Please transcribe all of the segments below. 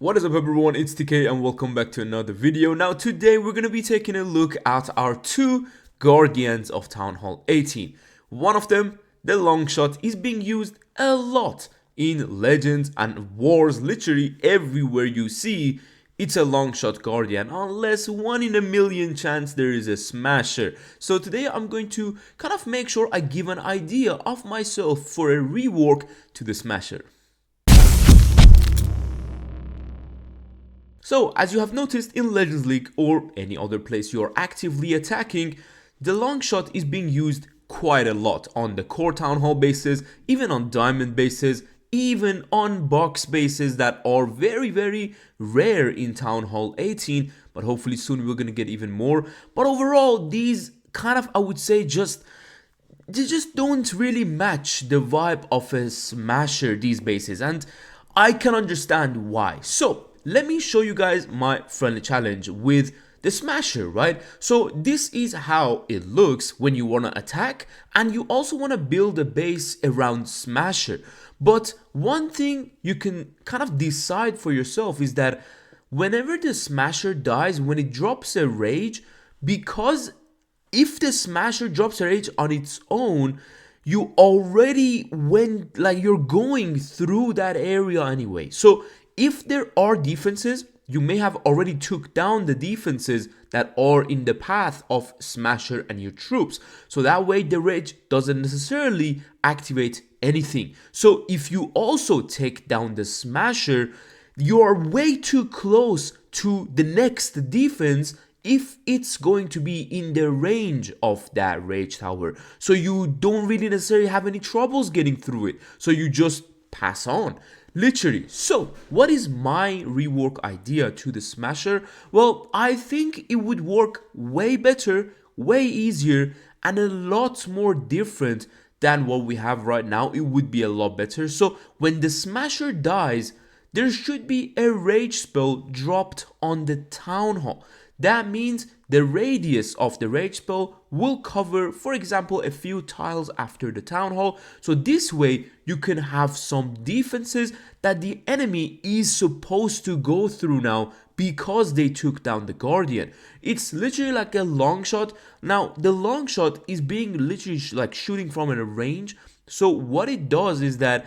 What is up everyone, it's TK and welcome back to another video. Now today we're going to be taking a look at our two Guardians of Town Hall 18. One of them, the Longshot, is being used a lot in Legends and Wars. Literally everywhere you see, it's a Longshot Guardian, unless 1 in a million chance there is a Smasher. So today I'm going to kind of make sure I give an idea of myself for a rework to the Smasher. So, as you have noticed in Legends League or any other place you are actively attacking, the Longshot is being used quite a lot on the core Town Hall bases, even on Diamond bases, even on box bases that are very rare in Town Hall 18, but hopefully soon we're gonna get even more. But overall, these kind of, I would say, they just don't really match the vibe of a Smasher, these bases, and I can understand why. So let me show you guys my friendly challenge with the Smasher, right? So this is how it looks when you want to attack and you also want to build a base around Smasher. But one thing you can kind of decide for yourself is that whenever the Smasher dies, when it drops a rage, because if the Smasher drops a rage on its own, you already went, like, you're going through that area anyway. So if there are defenses, you may have already took down the defenses that are in the path of Smasher and your troops. So that way the rage doesn't necessarily activate anything. So if you also take down the Smasher, you are way too close to the next defense if it's going to be in the range of that rage tower. So you don't really necessarily have any troubles getting through it. So you just pass on. Literally. So what is my rework idea to the Smasher? Well, I think it would work way better, way easier, and a lot more different than what we have right now. It would be a lot better. So when the Smasher dies, there should be a rage spell dropped on the Town Hall. That means the radius of the rage spell will cover, for example, a few tiles after the Town Hall. So this way you can have some defenses that the enemy is supposed to go through now because they took down the Guardian. It's literally like a Longshot. Now the Longshot is being literally like shooting from a range. So what it does is that,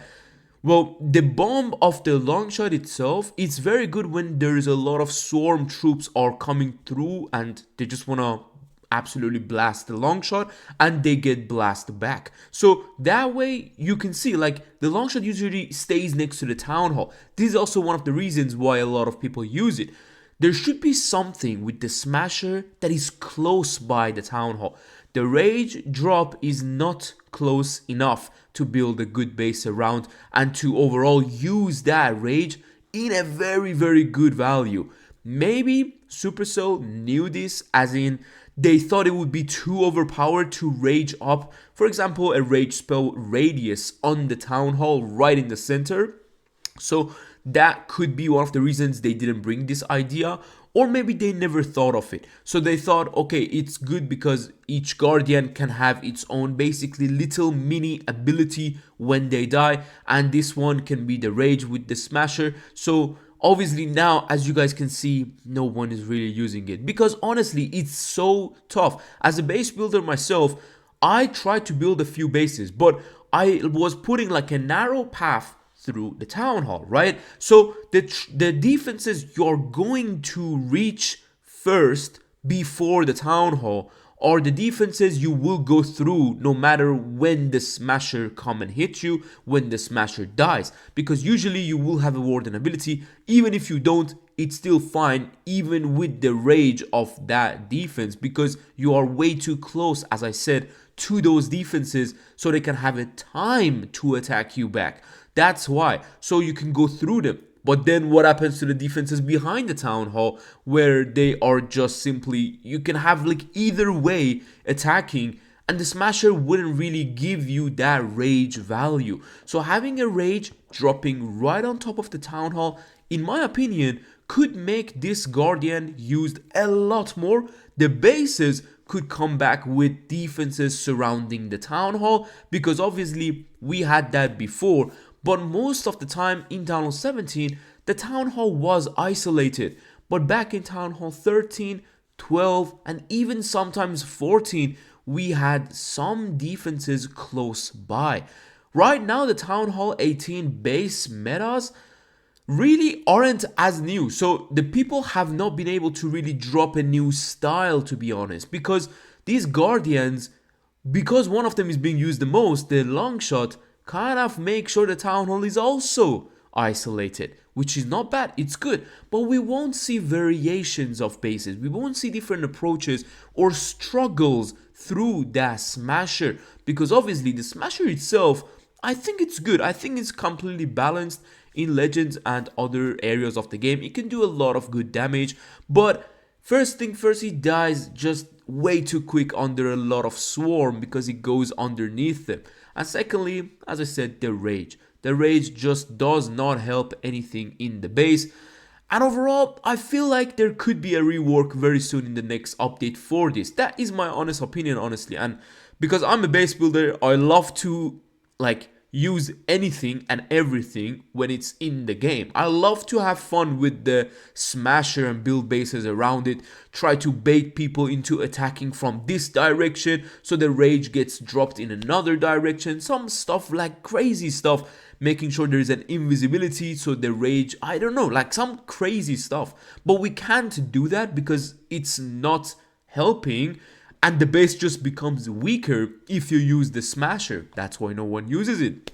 well, the bomb of the Longshot itself, it's very good when there is a lot of swarm troops are coming through and they just want to absolutely blast the Longshot and they get blasted back. So that way you can see, like, the Longshot usually stays next to the Town Hall. This is also one of the reasons why a lot of people use it. There should be something with the Smasher that is close by the Town Hall. The rage drop is not close enough to build a good base around and to overall use that rage in a very good value. Maybe Supercell knew this, as in they thought it would be too overpowered to rage up, for example, a rage spell radius on the Town Hall right in the center. So that could be one of the reasons they didn't bring this idea, or maybe they never thought of it. So they thought, okay, it's good because each Guardian can have its own basically little mini ability when they die, and this one can be the rage with the Smasher. So obviously now, as you guys can see, no one is really using it because honestly it's so tough. As a base builder myself, I tried to build a few bases, but I was putting like a narrow path through the Town Hall, right? So the defenses you're going to reach first before the Town Hall are the defenses you will go through no matter when the Smasher come and hit you, when the Smasher dies, because usually you will have a Warden ability. Even if you don't, it's still fine, even with the rage of that defense, because you are way too close, as I said, to those defenses so they can have a time to attack you back. That's why. So you can go through them. But then what happens to the defenses behind the Town Hall, where they are just simply, you can have like either way attacking, and the Smasher wouldn't really give you that rage value. So having a rage dropping right on top of the Town Hall, in my opinion, could make this Guardian used a lot more. The bases could come back with defenses surrounding the Town Hall, because obviously we had that before. But most of the time in Town Hall 17, the Town Hall was isolated, but back in Town Hall 13, 12, and even sometimes 14, we had some defenses close by. Right now, the Town Hall 18 base metas really aren't as new. So the people have not been able to really drop a new style, to be honest, because these Guardians, because one of them is being used the most, the Longshot, kind of make sure the Town Hall is also isolated, which is not bad, it's good, but we won't see variations of bases, we won't see different approaches or struggles through that Smasher, because obviously the Smasher itself, I think it's good, I think it's completely balanced in Legends and other areas of the game. It can do a lot of good damage, but first thing first, he dies just way too quick under a lot of swarm because it goes underneath them. And secondly, as I said, the rage. The rage just does not help anything in the base. And overall, I feel like there could be a rework very soon in the next update for this. That is my honest opinion, honestly. And because I'm a base builder, I love to use anything and everything when it's in the game. I love to have fun with the Smasher and build bases around it, try to bait people into attacking from this direction so the rage gets dropped in another direction, some stuff like crazy stuff, making sure there is an invisibility so the rage, I don't know, like some crazy stuff. But we can't do that because it's not helping, and the base just becomes weaker if you use the Smasher. That's why no one uses it.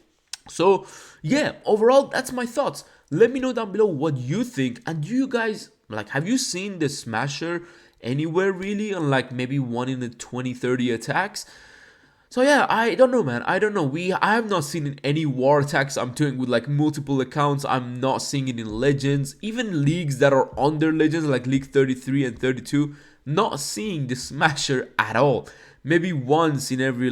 So yeah, overall, that's my thoughts. Let me know down below what you think. And do you guys, have you seen the Smasher anywhere really? On maybe 1 in the 20-30 attacks? So yeah, I don't know, man. I don't know. I have not seen in any war attacks I'm doing with multiple accounts. I'm not seeing it in Legends. Even leagues that are under Legends, like League 33 and 32, not seeing the Smasher at all. Maybe once in every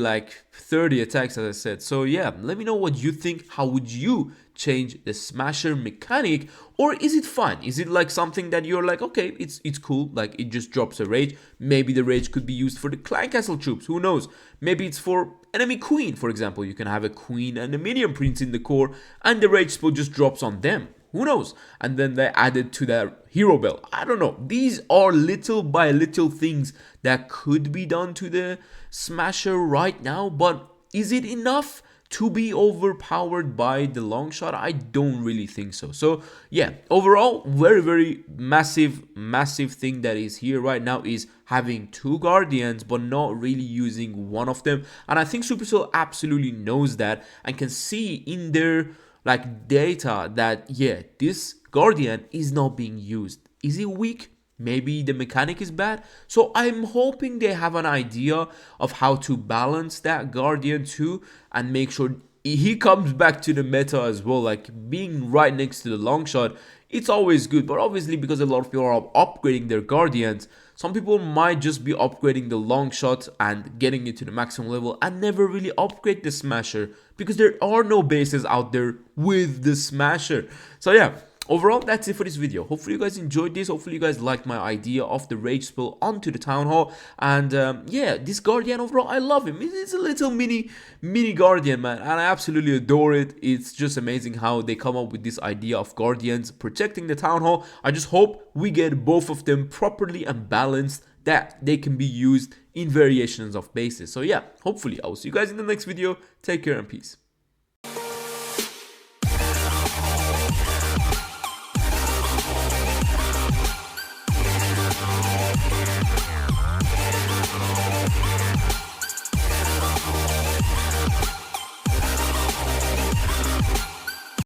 30 attacks, as I said. So yeah, let me know what you think. How would you change the Smasher mechanic? Or is it fun? Is it something that you're okay, it's cool, it just drops a rage. Maybe the rage could be used for the Clan Castle troops, who knows? Maybe it's for enemy queen, for example. You can have a queen and a minion prince in the core, and the rage spell just drops on them. Who knows? And then they added to their hero bell. I don't know. These are little by little things that could be done to the Smasher right now, but is it enough to be overpowered by the Longshot? I don't really think so. So yeah, overall, very massive thing that is here right now is having 2 Guardians but not really using one of them. And I think Supercell absolutely knows that and can see in their data that yeah, this Guardian is not being used. Is it weak? Maybe the mechanic is bad. So I'm hoping they have an idea of how to balance that Guardian too and make sure he comes back to the meta as well. Being right next to the Longshot, it's always good, but obviously because a lot of people are upgrading their Guardians, some people might just be upgrading the Longshot and getting it to the maximum level and never really upgrade the Smasher because there are no bases out there with the Smasher. So yeah, overall, that's it for this video. Hopefully you guys enjoyed this. Hopefully you guys liked my idea of the rage spell onto the Town Hall. And yeah, this Guardian overall, I love him. It's a little mini Guardian, man, and I absolutely adore it. It's just amazing how they come up with this idea of Guardians protecting the Town Hall. I just hope we get both of them properly and balanced, that they can be used in variations of bases. So yeah, hopefully I will see you guys in the next video. Take care and peace.